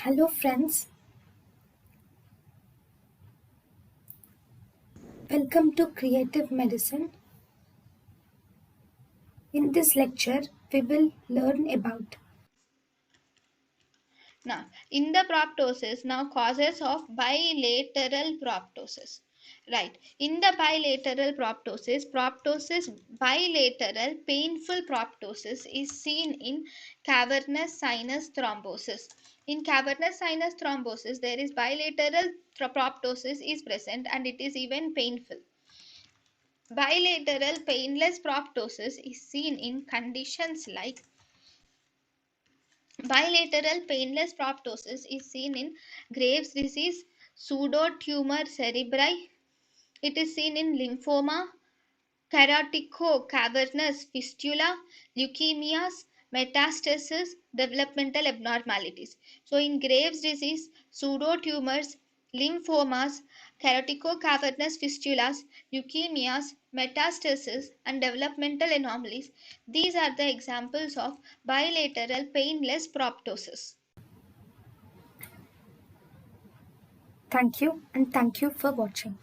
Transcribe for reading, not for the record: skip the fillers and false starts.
Hello friends, welcome to Creative Medicine. In this lecture, we will learn about Now, in the proptosis, now causes of bilateral proptosis. Right. In the proptosis, bilateral painful proptosis is seen in cavernous sinus thrombosis. In cavernous sinus thrombosis, there is bilateral proptosis is present and it is even painful. Bilateral painless proptosis is seen in conditions like bilateral painless proptosis is seen in Graves' disease, pseudotumor cerebri. It is seen in lymphoma, cavernous fistula, leukemias, metastasis, developmental abnormalities. So, in Graves' disease, pseudotumors, lymphomas, cavernous fistulas, leukemias, metastasis, and developmental anomalies, these are the examples of bilateral painless proptosis. thank you and thank you for watching.